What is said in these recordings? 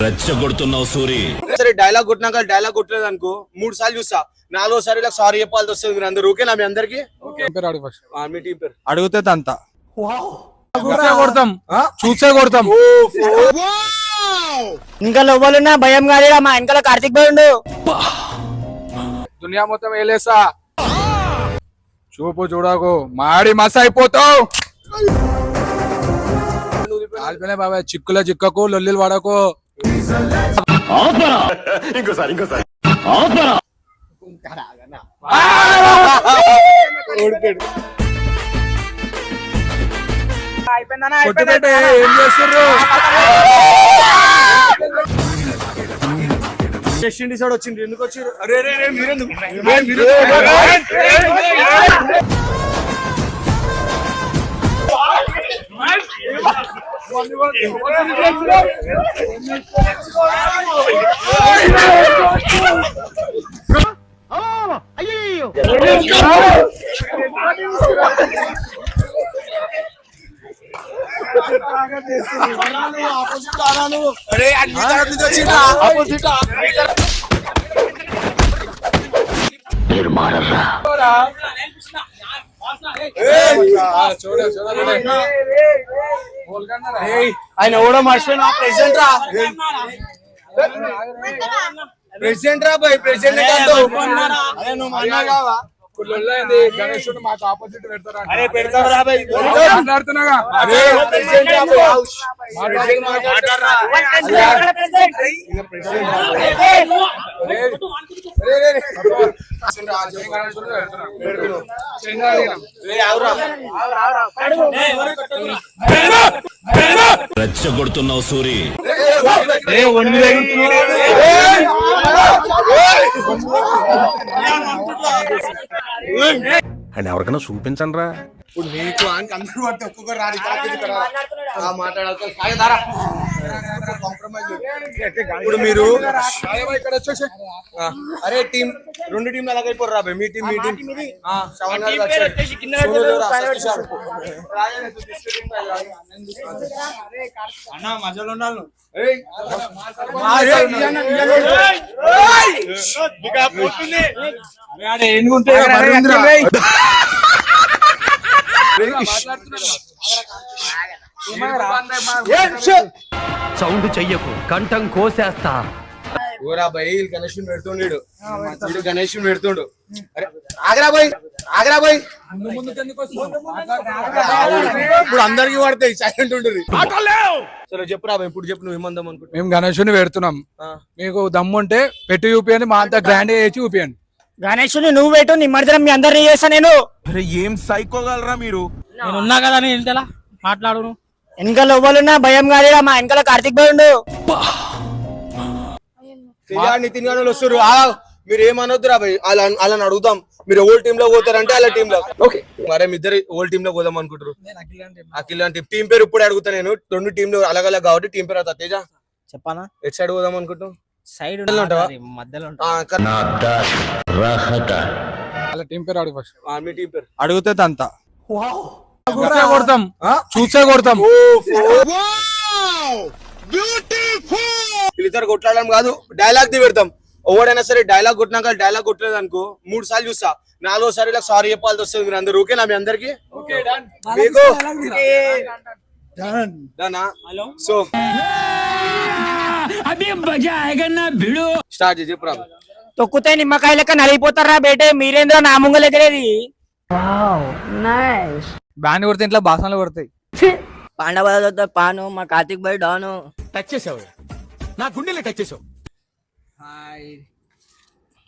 రెచ్చగొడుతున్నావు సూరి. సరే dialogue కొట్టినాక dialogue కొట్టలేదు అనుకో 3 సార్లు చూస్తా, 4వ సారి ఇలా సారీ చెప్పాల్సి వస్తుంది. మీరు అందరు ఓకేనా? మీ అందరికి మీ టీం పేరు అడిగితే తంత కొడతాం, చూసే కొడతాం. ఇంకా లోపలున్నా భయం కాదు, మా వెనకాల కార్తిక్ భాయ్ ఉండు. దునియా మొత్తం వేలేసా, చూపు చూడకు, మాడి మస అయిపోతావు. బాబాయ్ చిక్కుల చిక్కకు, లొల్లిలు పడకు. ఇంకోసారి ఏం చేస్తుర్రు? వెస్ట్ ఇండీస్ వాడు వచ్చింది, ఎందుకు వచ్చారు? ఆయన ఎవడో మర్చిపోయినా ప్రెసిడెంట్ రా, ప్రెసిడెంట్ రా బాయ్, ప్రెసిడెంట్ గణేశుడు మాకు ఆపోజిట్ పెడతారా? మాట్లాడుతున్నాగా. రెచ్చగొడుతున్నావు సూరి. అని ఎవరికైనా చూపించండి రా. ఇప్పుడు నీకు అందరూ పడితే ఒక్కొక్కరు రాని ఇప్పుడు మీరు అరే టీం 2 టీంలు అలాగైపోరు రా. మీ టీం మధ్యలో ఉండాలి. సౌండ్ చెయ్యకు, కంఠం కోసేస్తా. ఓరా భయ్, గణేషుని పెడుతుండు, గణేషుని పెడుతుండు. అరే ఆగరా భయ్, ఆగరా భయ్. ఇప్పుడు అందరికి పడతాయి, సైలెంట్ ఉంటుంది. సరే చెప్పురా భయ్, ఇప్పుడు చెప్పు, నువ్వు ఏమందాం అనుకుంటా. మేము గణేశుని పెడుతున్నాం, మీకు దమ్ముంటే పెట్టి చూపియండి, మా అంతా గ్రాండ్ చేసి చూపియండి. గణేశుని నువ్వు పెట్టు, నిమ్మడితనం మీ అందరినీ చేస్తా నేను. ఏం సైకోగలరా మీరు? నేను ఉన్నా కదా, నేను ఇంతలా మాట్లాడు. వెనక లోపలున్నా భయం కాదు, మా వెనకాల కార్తిక్ భాయ్ ఉండు. నితిన్ గారు వస్తారు, మీరు ఏమనొద్దురా భయ్, అలా అడుగుతాం. మీరు ఓల్డ్ టీమ్ లో పోతారంటే అలా టీమ్ లో ఓకే. మరే మీ ఇద్దరు ఓల్డ్ టీమ్ లో పోదాం అనుకుంటారు. అఖిల్ అంటే టీం పేరు ఇప్పుడు అడుగుతా నేను. 2 టీంలు అలగల కాబట్టి టీం పేరు అవుతా. తేజ చెప్పానా? ఎట్ సైడ్ పోదాం అనుకుంటాం? సైడ్ మధ్యలో టీం పేరు అడుగు ఫస్ట్. మీ టీం పేరు అడిగితే తంత కొడతాం, చూసే కొడతాం. వీళ్ళిద్దరు కొట్లాడడం కాదు, డైలాగ్ ది పెడతాం. ఎవడైనా సరే డైలాగ్ కొట్టినాక డైలాగ్ కొట్టలేదు అనుకో 3 సార్లు చూస్తా, 4వ సారి ఇలా సారీ చెప్పాల్సి వస్తుంది. మీరు అందరు ఓకేనా? మీ అందరికి సో స్టార్ట్ చెప్పు. తొక్కుతే నిమ్మకాయ లెక్క నలిగిపోతారా బేటే, మీరేంద్ర నా ముంగలు ఎగరేది. బ్యాన్ కొడితే ఇంట్లో బాసనలు కొడతాయి. పాండవ పాను, మా కార్తిక్ భాయ్ డాను. టచ్ చేసావు, నా గుండెలు టచ్ చేసావు.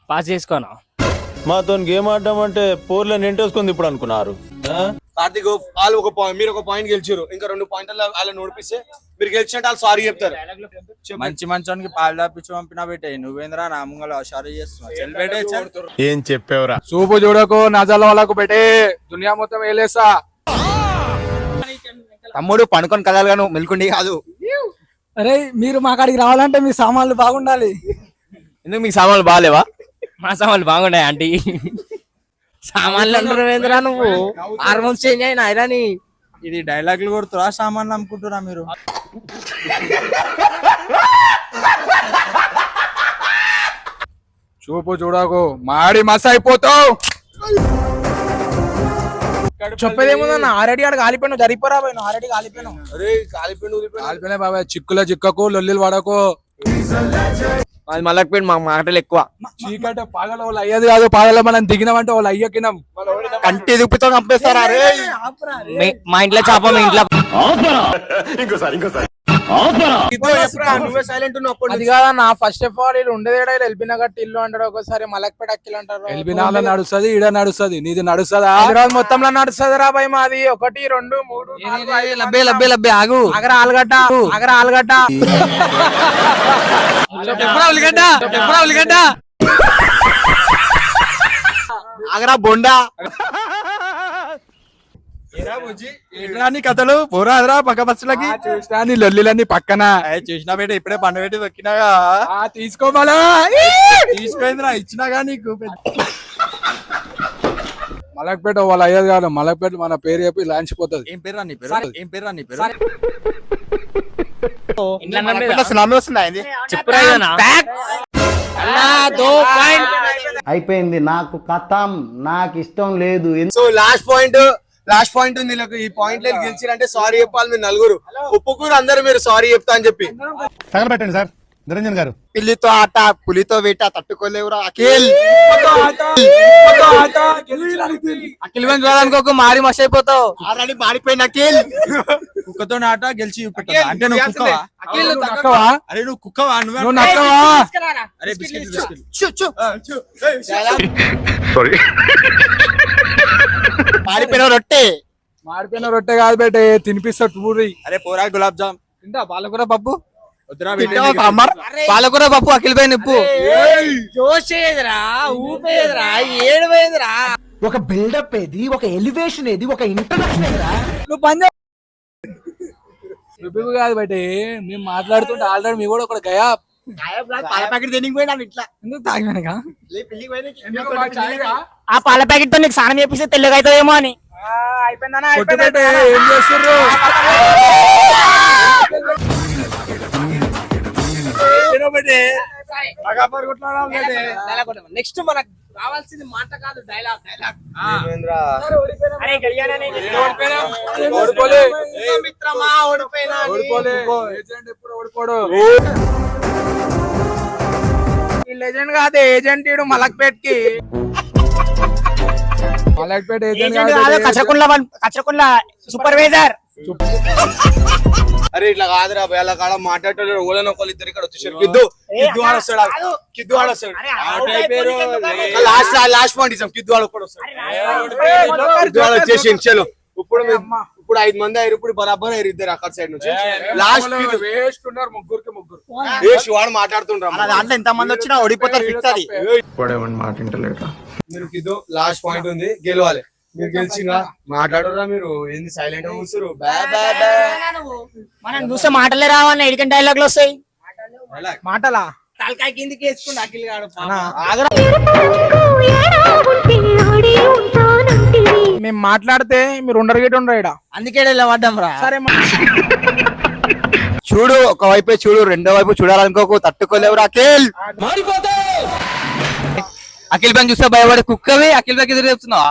పాస్ చేసుకోనా? మాతో గేమ్ ఆడడం అంటే పోర్లో నింటేసుకుంది ఇప్పుడు అనుకున్నారు. కార్తిక్ వాళ్ళు ఒక పాయింట్, మీరు ఒక పాయింట్ గెలిచారు, ఇంకా 2 పాయింట్లు అలా నోడిపిస్తే మీరు గెలిచినట్టు వాళ్ళు సారీ చెప్తారు. మంచి మంచి పాలు దాపించి పంపినా పెట్టే, నువ్వేంద్రా నా ముంగల సారీ చేస్తున్నావు. ఏం చెప్పావురా? చూపు చూడకు, నజాల వాళ్ళకు పెట్టే, దునియా మొత్తం వేలేసా. తమ్ముడు పనుకొని కదాలి గాను, మెల్కుండి కాదు. అరే మీరు మా కాడికి రావాలంటే మీ సామాన్లు బాగుండాలి. ఎందుకు మీ సామాన్లు బాగాలేవా? మా సామాన్లు బాగున్నాయి ఆంటీ. సామాన్లు అంటున్నావేంద్రా నువ్వు హార్మోన్స్ చేంజ్ అయినా అయిరాని ఇది డైలాగులు కొడుతురా సామాన్లు అమ్ముకుంటురా మీరు? చూపు చూడకు మాడి మస అయిపోతావు. చెప్పేదేముందన్న ఆల్రెడీ ఆడ కాలిపోయినావు జరిపోరా పోయినావు ఆల్రెడీ కాలిపోయినావు. అరే కాలిపోయిండు కాలిపోయినా బాబాయ్, చిక్కుల చిక్కకు లొల్లిలు పడకు. అది మళ్ళీ మా మాటలు ఎక్కువ చీకట పగల వాళ్ళు అయ్యేది కాదు, పగల మనం దిగినామంటే వాళ్ళు అయ్యకినాం. కంటి దుప్పితో చంపేస్తారా మా ఇంట్లో చేప మీ ఇంట్లో నువ్వే సైలెంట్ ఉన్నావు. అది కాదన్న, ఫస్ట్ ఆఫ్ ఆల్ ఇల్లు ఉండేది వెళ్ళిపోయినా గట్టి ఇల్లు అంటారు, ఒకసారి మలక్పేట అక్కిలు అంటారు. వెళ్ళిపోయినా నడుస్తుంది, ఈడ నడుస్తుంది, నీది నడుస్తుందా? హైదరాబాద్ మొత్తంలో నడుస్తుంది రా భయ్. మాది 1 2 3 లబ్బే ఆగు ఆగరా ఆలుగడ్డ, ఆగరా ఆలుగడ్డ, ఆగరా బొండా. ఏంటి కథలు పోరాదరా పక్క బస్సులకి? చూసినా నీ లొల్లిలన్నీ పక్కన. చూసినా బయట ఇప్పుడే పండ పెట్టి దొక్కినాగా. తీసుకోమలా తీసుకోయిందిరా, ఇచ్చినాగా నీకు. మలక్పేట వాళ్ళు అయ్యేది కాదు, మలక్పేట మన పేరు చెప్పి లాంచిపోతుంది. ఏం పేరు రా నీ పేరు? ఏం పేరు రా నీ పేరు? సునామీ వస్తుందా చెప్పురా. అయిపోయింది, నాకు కథం, నాకు ఇష్టం లేదు. సో లాస్ట్ పాయింట్ ఉంది నాకు. ఈ పాయింట్ లో గెలిచిరంటే సారీ చెప్పాలి మీరు నలుగురు. ఒప్పుకూరు అందరు మీరు సారీ చెప్తా అని చెప్పి. తగలబెట్టండి సార్ నిరంజన్ గారు. పిల్లితో ఆట పులితో వేట తట్టుకోలేవురా అఖిల్. అఖిల్ చూడాలనుకోకు మారి మస్ అయిపోతావు. ఆల్రెడీ మారిపోయిన అఖిల్. కుక్కతో ఆట గెలిచి చూపెట్టా అంటే నువ్వు కుక్కవా? అరే నువ్వు కుక్కవా? నువ్వు నక్కవా? అరే బిస్కెట్ మారిపోయిన రొట్టె. మాడిపోయిన రొట్టె కాదు బేటే, తినిపిస్తా పూరి. అరే పోరా గులాబ్ జామ్ తింటా పాలకూర పప్పు. వద్దురా పాలకూర పప్పు అఖిల్ పై నిప్పు. జోష్ ఏదిరా, ఊపేదిరా, ఏడువేదిరా. ఒక బిల్డప్ ఏది, ఒక ఎలివేషన్ ఏది, ఒక ఇంట్రడక్షన్ ఏదిరా. నువ్వు పని రుబ్బిబు కాదు బయటే, మేము మాట్లాడుతుంటే ఆల్రెడీ మీ కూడా ఒక గయా పాల ప్యాకెట్ తినిగిపోయినా ఇట్లా ఎందుకు తాగినాక ఆ పాల ప్యాకెట్ తో నీకు స్నానం చేపిస్తే తెల్లగా అవుతుందేమో అని. ఏం చేస్తుర్రు? నెక్స్ట్ మనకు కావాల్సింది మాట కాదు, డైలాగ్. లెజెండ్ కాదు ఏజెంట్, ఇడు మలక్పేట్ కి. మలక్పేట ఏజెంట్ కచ్చకుండ్ల సూపర్వైజర్. అరే ఇట్లా కాదురా భయ్, అలా కాడ మాట్లాడటం ఓళ్ళని ఒకళ్ళు ఇద్దరు ఇక్కడ వచ్చేసారు. కిద్దు ఆడొస్తాడు, కిద్దు ఆడొస్తాడు. లాస్ట్ పాయింట్ ఇస్తాం, కిద్దు ఆడ ఒక్కడు వస్తాడు. కిద్దు ఆడ వచ్చేసి చలో. ఇప్పుడు 5 మంది అయ్యారు, ఇప్పుడు బరాబర్ అయ్యారు ఇద్దరు అక్కడ సైడ్ నుంచి. లాస్ట్ వేస్ట్ ఉన్నారు ముగ్గురు. వాడు మాట్లాడుతుండ్రా. దాంట్లో ఎంత మంది వచ్చినా ఓడిపోతారు ఫిక్స్ అది. మీరు కిద్దు లాస్ట్ పాయింట్ ఉంది, గెలవాలి. మీరు గెలిచిగా మాట్లాడరా, మీరు ఏంది సైలెంట్ గా కూర్చురు? మనం చూస్తే మాటలే రావన్న, ఎడికన్ డైలాగులు వస్తాయి. మాటలా తలకాయ కిందికి వేసుకుంటా అఖిల్ గాడు. మేము మాట్లాడితే మీరు ఉండరు ఇక్కడ. అందుకే పడ్డాం రా. సరే చూడు, ఒక వైపే చూడు, రెండో వైపు చూడాలనుకోకు, తట్టుకోలేవురా అఖిల్. అఖిల్ పని చూస్తే భయపడే కుక్కవి అఖిల్ పైకి ఎదురు చెప్తున్నావా?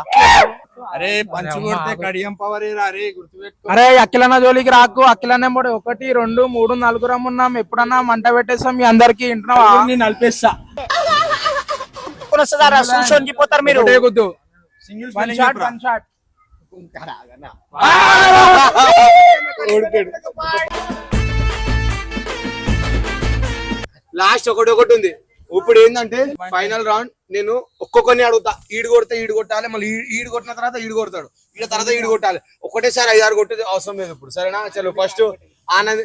అరే పంచి కొడితే కడియం పవర్ అరే గుర్తుపెట్టుకో. అరే అఖిలన్న జోలికి రాకు. అఖిలన్న 1 2 3 4 ఉన్నాం. ఎప్పుడన్నా మంట పెట్టేస్తాం మీ అందరికి. ఇంటున్నావా? నలిపేస్తా. పోతారు మీరు. Single one shot. లాస్ట్ ఒకటి ఉంది. ఇప్పుడు ఏంటంటే ఫైనల్ రౌండ్ నేను ఒక్కొక్కరిని అడుగుతా. ఈడు కొట్టాలి, మళ్ళీ ఈడు కొట్టిన తర్వాత ఈడు కొడతాడు, తర్వాత ఈడు కొట్టాలి. ఒకటేసారి 5 6 కొట్టేది అవసరం లేదు ఇప్పుడు, సరేనా? చలో ఫస్ట్ ఆనంద్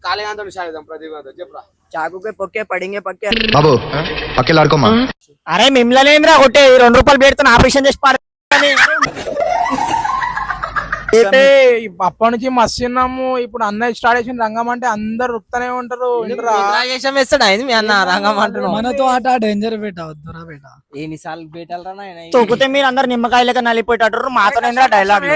కాళీకాంతం సాయిద్దాం. ప్రదీప్ చెప్పరా. చాకుకే పొక్కే పడింగే పక్కే. బాబు పక్కలు ఆడుకోమా. అరే మిమ్మల్ని కొట్టే 2 రూపాయలు పెడుతున్నా ఆపరేషన్ చేసి అంటే అప్పటి నుంచి మస్తు ఉన్నాము. ఇప్పుడు అన్న స్టార్ట్ చేసిన రంగం అంటే అందరు రుక్తనే ఉంటారు. మీ అన్న రంగం అంటున్నావు. మనతో ఆట డేంజర్ బేట వద్దురా బేట. ఎన్నిసార్లు బేటాలరా తొక్కితే మీరు అందరు నిమ్మకాయలక నలిపోయేటట్టు మాతో డైలాగ్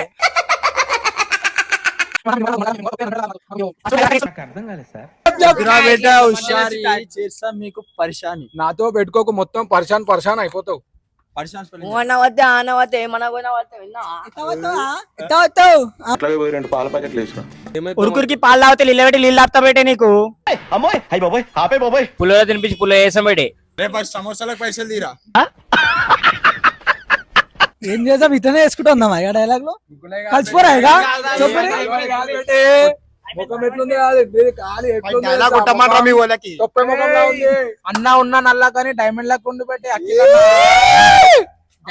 చేస్తా మీకు పరిశాని. నాతో పెట్టుకోకు, మొత్తం పరిశాన్ పరిశాన్ అయిపోతావు. ఉరుకురికి పాలు తాగితే నీళ్ళు పెట్టి నీళ్ళు తాపుతా పెట్టే నీకు పుల్ల తినిపించి పుల్ల వేసాం పెట్టి సమోసాలకు పైసలు తీరా. ఏం చేద్దాం ఇతనే వేసుకుంటున్నాం అయ్యా డైలాగ్ లో కలిసిపోరా ఇక ముఖం ఎట్లుంది కాదు, ఖాళీ ఎట్లుంది మీ వాళ్ళకి తొప్పే ముఖంలో ఉంది. అన్న ఉన్నా నల్లా కానీ డైమండ్ లాగా ఉండి పెట్టి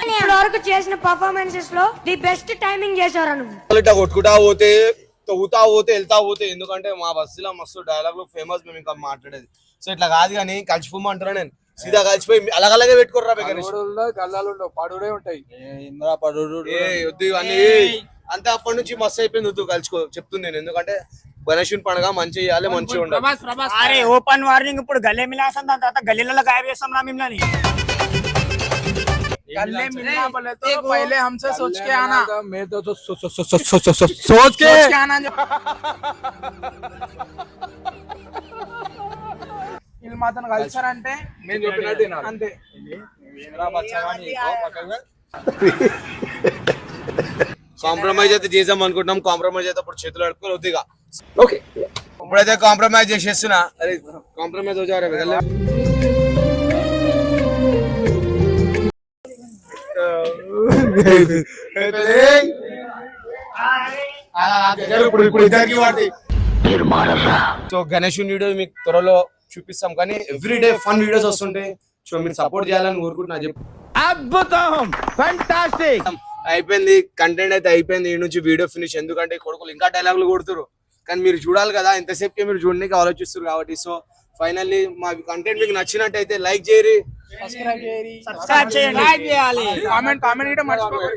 ఇప్పటి వరకు చేసిన పర్ఫార్మెన్సెస్ లో ది బెస్ట్ టైమింగ్ చేశారు నువ్వు. ఇట్లా కొట్టుకుంటా పోతే తవ్వుతా పోతే వెళ్తా పోతే, ఎందుకంటే మా బస్సులో మస్తు డైలాగ్ ఫేమస్ మేము ఇంకా మాట్లాడేది. సో ఇట్లా కాదు కానీ కలిసిపోమంటారా, నేను సీదా కలిసిపోయి అలాగే పెట్టుకోర్రా గల్లాలు పడుడే ఉంటాయి. వద్దు ఇవన్నీ అంతే. అప్పటి నుంచి మస్తు అయిపోయింది, వద్దు కలుసుకో చెప్తుంది నేను. ఎందుకంటే గణేశుని పండుగ మంచి చేయాలి, మంచిగా ఉండాలి. అరే ఓపెన్ వార్నింగ్, ఇప్పుడు గల్లే మిలాసం దాని తర్వాత గల్లీలలో గాయబ్ చేస్తాం రా మిమ్మల్ని. गले मिलना बोले तो पहले हमसे सोच के आना. मैं तो सोच के आना. వీళ్ళు మాత్రం కలిసారంటే నేను చెప్పినట్టు అంతే. కాంప్రమైజ్ అయితే చేద్దాం అనుకుంటున్నాం. కాంప్రమైజ్ అయితే ఇప్పుడు చేతులు అడుపుకొని వద్దుగా. ఓకే ఇప్పుడైతే కాంప్రమైజ్ చేసేస్తున్నా. అరే కాంప్రమైజ్ వచ్చారా సో గణేష్ వీడియో మీకు త్వరలో చూపిస్తాం, కానీ ఎవ్రీడే ఫన్ వీడియోస్ వస్తుంటాయి. సో మీరు సపోర్ట్ చేయాలని కోరుకుంటున్నా. చెప్పు అయిపోయింది, కంటెంట్ అయితే అయిపోయింది. ఈ నుంచి వీడియో ఫినిష్. ఎందుకంటే కొడుకులు ఇంకా డైలాగులు కొడుతురు, కానీ మీరు చూడాలి కదా, ఎంతసేపుకి మీరు చూడడానికి ఆలోచిస్తారు కాబట్టి. సో ఫైనల్లీ మా కంటెంట్ మీకు నచ్చినట్టయితే లైక్ చేయరి, సబ్స్క్రైబ్ చేయండి, కామెంట్ కూడా మర్చిపోకండి.